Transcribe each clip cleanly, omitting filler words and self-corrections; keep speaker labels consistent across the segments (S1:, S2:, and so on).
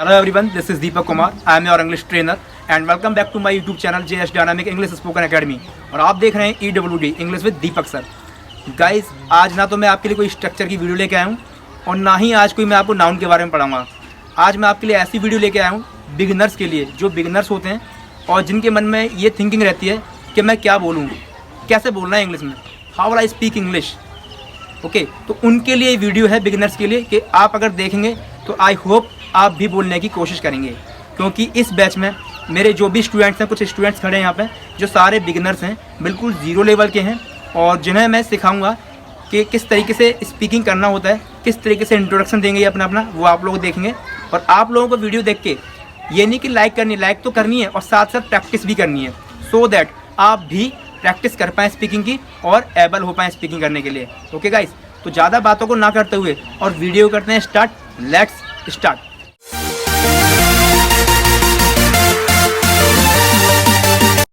S1: Hello everyone, this is Deepak Kumar. I am your English trainer and welcome back to my YouTube channel JS Dynamic English Spoken Academy. और आप देख रहे हैं EWD English with Deepak sir. Guys, आज ना तो मैं आपके लिए कोई स्ट्रक्चर की वीडियो लेके आया हूँ और ना ही आज कोई मैं आपको नाउन के बारे में पढ़ाऊँगा. आज मैं आपके लिए ऐसी वीडियो लेके आया हूँ बिगिनर्स के लिए, जो बिगिनर्स होते हैं और जिनके मन में ये थिंकिंग रहती है कि मैं क्या बोलूँ, कैसे बोलना है इंग्लिश में, how will I speak English. Okay, तो उनके लिए वीडियो है, बिगिनर्स के लिए, कि आप अगर देखेंगे तो आई होप आप भी बोलने की कोशिश करेंगे. क्योंकि इस बैच में मेरे जो भी स्टूडेंट्स हैं, कुछ स्टूडेंट्स खड़े हैं यहाँ पे जो सारे बिगिनर्स हैं, बिल्कुल ज़ीरो लेवल के हैं, और जिन्हें मैं सिखाऊंगा कि किस तरीके से स्पीकिंग करना होता है, किस तरीके से इंट्रोडक्शन देंगे अपना वो आप लोग देखेंगे. और आप लोगों को वीडियो देख के ये नहीं कि लाइक तो करनी है और साथ साथ प्रैक्टिस भी करनी है, सो दैट आप भी प्रैक्टिस कर पाएँ स्पीकिंग की और एबल हो पाएँ स्पीकिंग करने के लिए. ओके गाइस, तो ज़्यादा बातों को ना करते हुए और वीडियो करते हैं स्टार्ट. Let's start.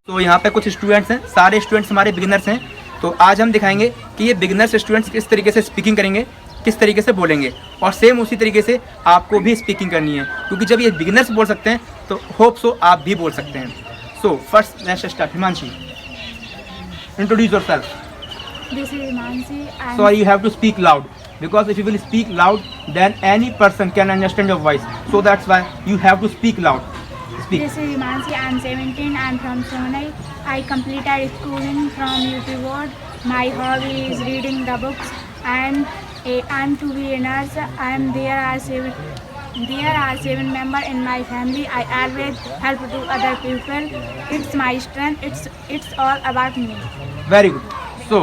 S1: तो यहाँ पे कुछ स्टूडेंट्स हैं, सारे स्टूडेंट्स हमारे बिगिनर्स हैं. तो आज हम दिखाएंगे कि ये बिगिनर्स स्टूडेंट्स किस तरीके से स्पीकिंग करेंगे, किस तरीके से बोलेंगे, और सेम उसी तरीके से आपको भी स्पीकिंग करनी है. क्योंकि जब ये बिगिनर्स बोल सकते हैं तो होप सो आप भी बोल सकते हैं. So first let's start. Himanshi, introduce yourself.
S2: This is Mansi.
S1: Sorry, you have to speak loud, because if you will speak loud then any person can understand your voice, so that's why you have to speak loud. Speak.
S2: This is Mansi. I am 17. I am from Sonai. I completed schooling from UP Ward. My hobby is reading the books, and I am to be a nurse. There are seven members in my family. I always help to other people. It's my strength. It's all about me.
S1: Very good. So,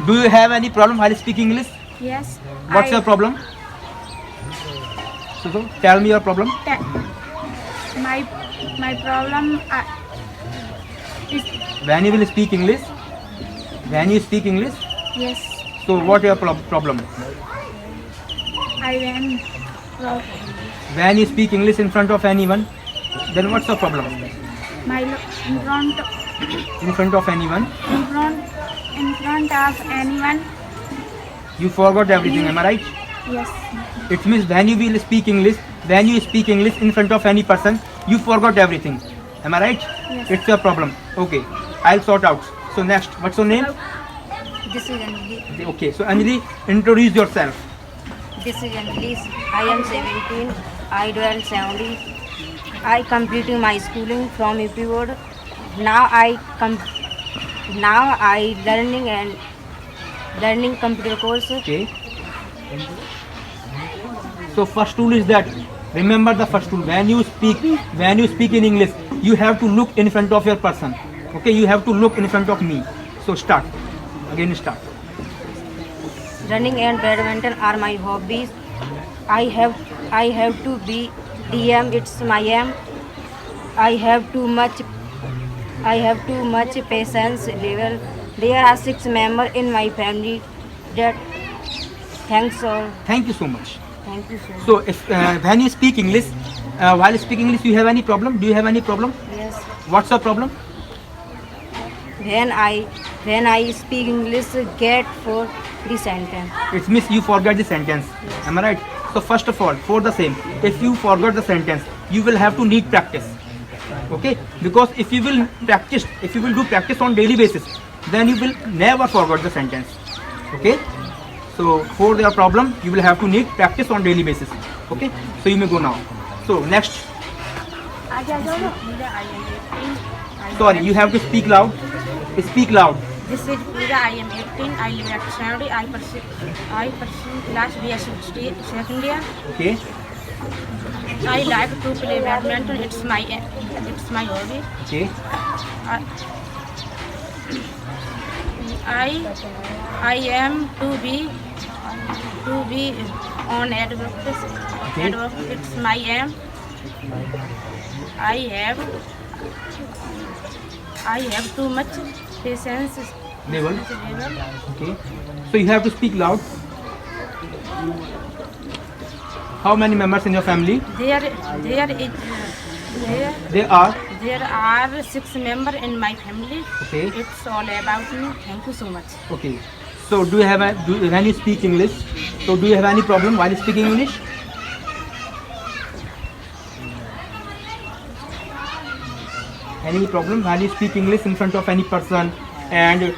S1: do you have any problem while speaking English?
S2: Yes.
S1: What's your problem? So tell me your problem.
S2: My problem is
S1: When you will speak English? When you speak English?
S2: yes.
S1: So what your problem?
S2: I am
S1: When you speak English in front of anyone, then what's the problem?
S2: my in front
S1: In front of anyone,
S2: in front of anyone.
S1: you forgot everything. Am I right?
S2: Yes.
S1: It means when you will speak English, when you speak English in front of any person, you forgot everything. Am I right?
S2: Yes.
S1: It's your problem. Okay, I'll sort out. So next, what's your name?
S3: This is Anjali.
S1: Okay, so Anjali, introduce yourself.
S3: This is Anjali. I am 17. I dwell 70. I completed my schooling from UP Board. Now I learning computer course.
S1: Okay. So first rule is that, remember the first rule. When you speak in English, you have to look in front of your person. Okay, you have to look in front of me. So start. Again start.
S3: Running and badminton are my hobbies. I have to be DM. It's my aim. I have too much patience level. There are 6 members in my family. Thanks all.
S1: Thank you so much.
S3: Thank you, sir.
S1: So if when you speak English, while speaking English, you have any problem? Do you have any problem?
S3: Yes.
S1: What's the problem?
S3: When I speak English, get for the sentence.
S1: It means you forgot the sentence. Am I right? So first of all, for the same, if you forgot the sentence, you will have to need practice. Okay? Because if you will do practice on daily basis, then you will never forget the sentence. Okay? So for your problem, you will have to need practice on daily basis. Okay? So you may go now. So next. Sorry, you have to speak loud. Speak loud.
S4: This is Pooja. I am 18. I live at Saudi. I pursue class BSc second year.
S1: Okay?
S4: I like to play badminton. It's my hobby.
S1: Okay?
S4: I am to be on advocates.
S1: Okay.
S4: It's my aim. I have too much patience
S1: Level. Okay? So you have to speak loud. How many members in your family?
S4: There are 6 members in my family.
S1: Okay.
S4: It's all about me. Thank you so much.
S1: Okay. So when you speak English, so do you have any problem while speaking English? any problem when you speak English in front of any person, and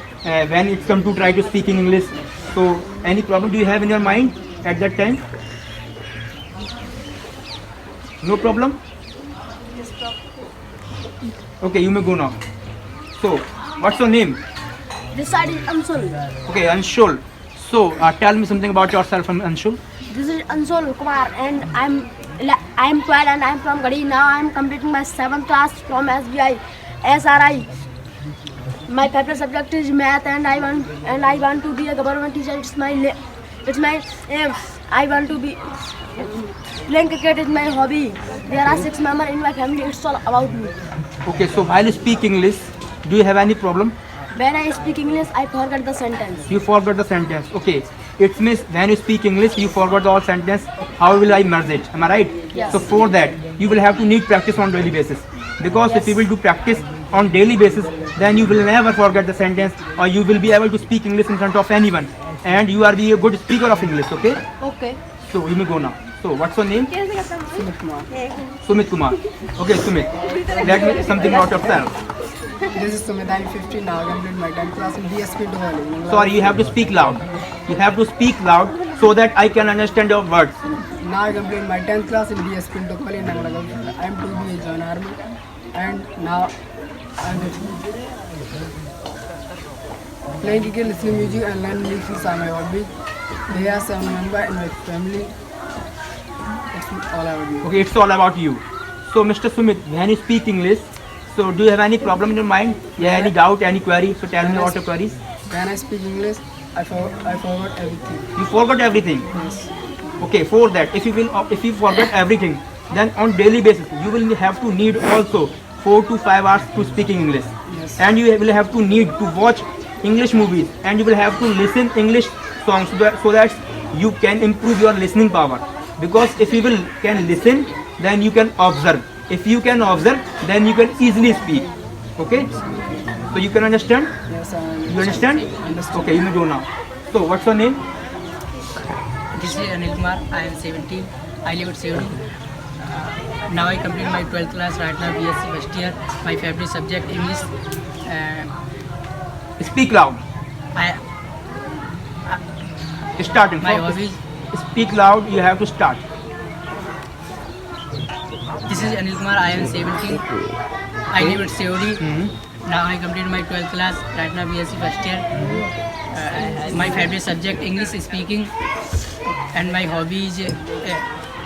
S1: when it's come to try to speak in English, so any problem do you have in your mind at that time? No problem? Okay, you may go now. So what's your name?
S5: This side is Anshul.
S1: Okay, Anshul. So tell me something about yourself, Anshul.
S5: This is Anshul Kumar, and I'm 12 and I'm from Garhi. Now I'm completing my 7th class from SBI SRI. My favorite subject is math, and I want to be a government teacher. It's my aim. I want to be playing cricket is my hobby. There are 6 members in my family. It's all about me.
S1: Okay, so while you speak English, do you have any problem?
S5: When I speak English, I forget the sentence.
S1: You forgot the sentence. Okay, it means when you speak English, you forgot all sentence. How will I merge it? Am I right?
S5: Yes.
S1: So for that, you will have to need practice on daily basis. Because if you will do practice on daily basis, then you will never forget the sentence, or you will be able to speak English in front of anyone, and you are be a good speaker of English. Okay?
S5: Okay.
S1: So you may go now. So what's your name?
S5: Sumit Kumar.
S1: Sumit Kumar. Okay, Sumit. Let me something about yourself.
S6: This is Sumit. I'm 15 now. I completed my 10th class in DSP Duhali.
S1: Sorry, you have to speak loud. You have to speak loud so that I can understand your words.
S6: Now I completed my 10th class in DSP Duhali. I'm to be a join army, and now I'm playing cricket, listening music, and learning new things are my hobby. There are 7 members in my family. It's all about me.
S1: Okay, it's all about you. So Mr. Sumit, when you speak English, so do you have any problem in your mind? Yeah, any doubt, any query? So tell me what your queries.
S6: When I speak English, I forgot everything.
S1: You forgot everything.
S6: Yes.
S1: Okay, for that, if you forget everything, then on daily basis you will have to need also 4 to 5 hours to speak English.
S6: Yes.
S1: And you will have to need to watch English movies, and you will have to listen English songs so that you can improve your listening power. Because if you can listen, then you can observe. If you can observe, then you can easily speak. Okay? So you can understand?
S6: Yes,
S1: You understand?
S6: Understand.
S1: Okay, you may go now. So what's your name?
S7: This is Anil Kumar. I am 17. I live at Seoul. Now I complete my 12th class. Right now BSc first year. My favorite subject English.
S1: Speak loud.
S7: I
S1: Starting.
S7: my
S1: from-
S7: hobbies.
S1: Speak loud. You have to start.
S7: This is Anil Kumar. I am 17. I live at Seoul. Now I complete my 12th class. Right now BSc first year. My favorite subject English speaking, and my hobby is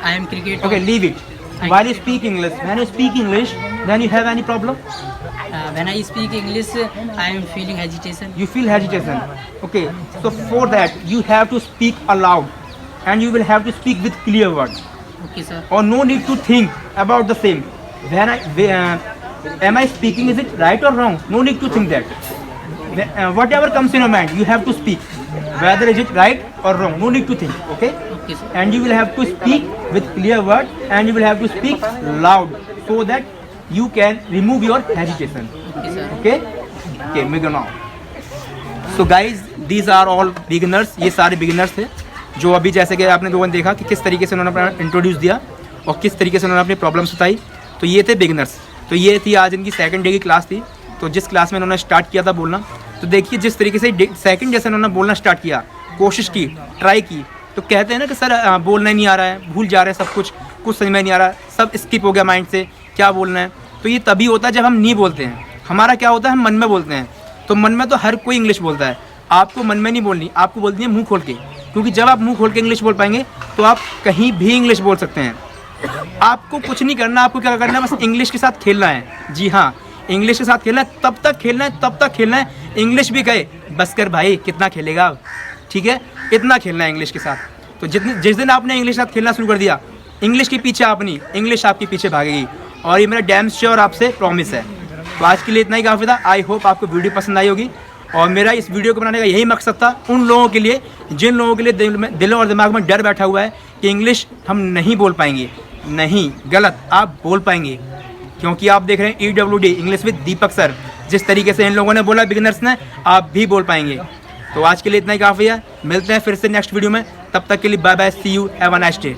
S7: I am cricket.
S1: Okay, leave it. While you speak English, when you speak English, then you have any problem?
S7: When I speak English, I am feeling hesitation.
S1: You feel hesitation. Okay, so for that you have to speak aloud, and you will have to speak with clear words,
S7: Okay, sir.
S1: or no need to think about the same. Am I speaking? Is it right or wrong? No need to think that. Whatever comes in your mind, you have to speak. Whether is it right or wrong, no need to think. Okay.
S7: Okay, sir.
S1: And you will have to speak with clear words, and you will have to speak loud so that you can remove your hesitation.
S7: Okay, sir.
S1: Okay. Okay, we go now. So guys, these are all beginners. ये सारे beginners थे जो अभी जैसे कि आपने लोगों ने देखा कि किस तरीके से उन्होंने अपना इंट्रोड्यूस दिया और किस तरीके से उन्होंने अपनी प्रॉब्लम्स बताई. तो ये थे बिगिनर्स. तो ये थी आज इनकी सेकंड डे की क्लास थी. तो जिस क्लास में उन्होंने स्टार्ट किया था बोलना, तो देखिए जिस तरीके से सेकंड जैसे उन्होंने बोलना स्टार्ट किया, कोशिश की, ट्राई की, तो कहते हैं ना कि सर बोलना ही नहीं आ रहा है, भूल जा रहे हैं सब कुछ समझ में नहीं आ रहा, सब स्किप हो गया माइंड से, क्या बोलना है. तो ये तभी होता है जब हम नहीं बोलते हैं. हमारा क्या होता है, हम मन में बोलते हैं. तो मन में तो हर कोई इंग्लिश बोलता है. आपको मन में नहीं बोलनी, आपको बोलनी है मुँह खोल के. क्योंकि जब आप मुँह खोल के इंग्लिश बोल पाएंगे तो आप कहीं भी इंग्लिश बोल सकते हैं. आपको कुछ नहीं करना, आपको क्या करना है, बस इंग्लिश के साथ खेलना है. जी हाँ, इंग्लिश के साथ खेलना है, तब तक खेलना है, तब तक खेलना है. इंग्लिश भी कहे बस कर भाई, कितना खेलेगा, ठीक है, इतना खेलना है इंग्लिश के साथ. तो जिस दिन आपने इंग्लिश के साथ खेलना शुरू कर दिया, इंग्लिश के पीछे अपनी इंग्लिश आपके पीछे भागेगी. और ये मेरा डैम श्योर आपसे प्रॉमिस है. तो आज के लिए इतना ही काफ़ी था. आई होप आपको वीडियो पसंद आई होगी. और मेरा इस वीडियो को बनाने का यही मकसद था उन लोगों के लिए जिन लोगों के लिए दिलों और दिमाग में डर बैठा हुआ है कि इंग्लिश हम नहीं बोल पाएंगे. नहीं, गलत, आप बोल पाएंगे. क्योंकि आप देख रहे हैं EWD English with Deepak sir. जिस तरीके से इन लोगों ने बोला बिगिनर्स ने, आप भी बोल पाएंगे. तो आज के लिए इतना ही काफ़ी है. मिलते हैं फिर से नेक्स्ट वीडियो में. तब तक के लिए bye bye, see you, have a nice day.